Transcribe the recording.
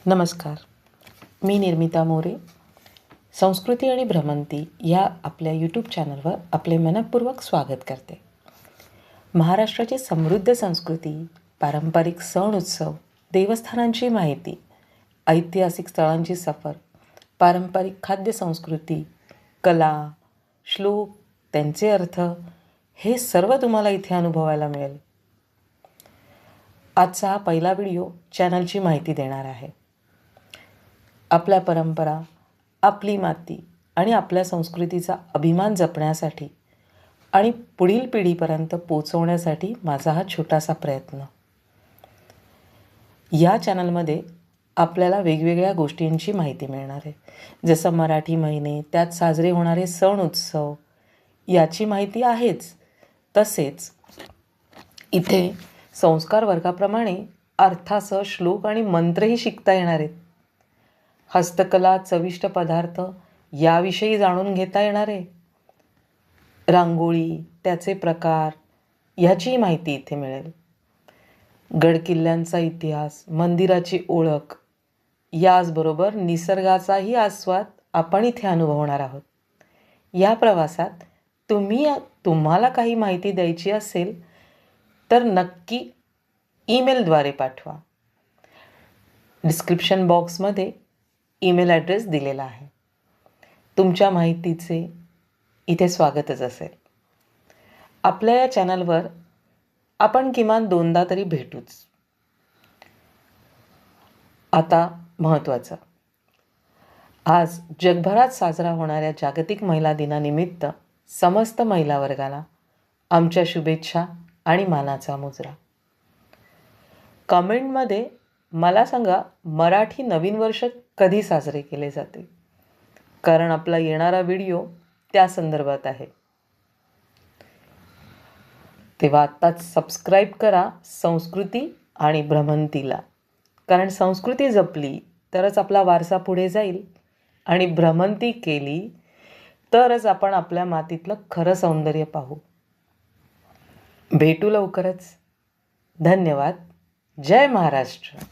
नमस्कार. मी निर्मिता मोरे. संस्कृती आणि भ्रमंती या आपल्या यूट्यूब चॅनलवर आपले मनःपूर्वक स्वागत करते. महाराष्ट्राची समृद्ध संस्कृती, पारंपरिक सण उत्सव, देवस्थानांची माहिती, ऐतिहासिक स्थळांची सफर, पारंपरिक खाद्य संस्कृती, कला, श्लोक, त्यांचे अर्थ हे सर्व तुम्हाला इथे अनुभवायला मिळेल. आजचा हा पहिला व्हिडिओ चॅनलची माहिती देणार आहे. आपल्या परंपरा, आपली माती आणि आपल्या संस्कृतीचा अभिमान जपण्यासाठी आणि पुढील पिढीपर्यंत पोचवण्यासाठी माझा हा छोटासा प्रयत्न. या चॅनलमध्ये आपल्याला वेगवेगळ्या गोष्टींची माहिती मिळणार आहे. जसं मराठी महिने, त्यात साजरे होणारे सण उत्सव याची माहिती आहेच. तसेच इथे संस्कार वर्गाप्रमाणे अर्थासह श्लोक आणि मंत्रही शिकता येणार आहेत. हस्तकला, चविष्ट पदार्थ याविषयी जाणून घेता येणार आहे. रांगोळी, त्याचे प्रकार ह्याचीही माहिती इथे मिळेल. गडकिल्ल्यांचा इतिहास, मंदिराची ओळख, याचबरोबर निसर्गाचाही आस्वाद आपण इथे अनुभवणार आहोत. या प्रवासात तुम्हाला काही माहिती द्यायची असेल तर नक्की ईमेलद्वारे पाठवा. डिस्क्रिप्शन बॉक्समध्ये ईमेल ॲड्रेस दिलेला आहे. तुमच्या माहितीचे इथे स्वागतच असेल. आपल्या या चॅनलवर आपण किमान 2दा तरी भेटूच. आता महत्त्वाचं, आज जगभरात साजरा होणाऱ्या जागतिक महिला दिनानिमित्त समस्त महिला वर्गाला आमच्या शुभेच्छा आणि मानाचा मुजरा. कमेंटमध्ये मला सांगा, मराठी नवीन वर्ष कधी साजरे केले जाते, कारण आपला येणारा व्हिडिओ त्या संदर्भात आहे. तेव्हा आत्ताच सबस्क्राईब करा संस्कृती आणि भ्रमंतीला, कारण संस्कृती जपली तरच आपला वारसा पुढे जाईल आणि भ्रमंती केली तरच आपण आपल्या मातीतलं खरं सौंदर्य पाहू. भेटू लवकरच. धन्यवाद. जय महाराष्ट्र.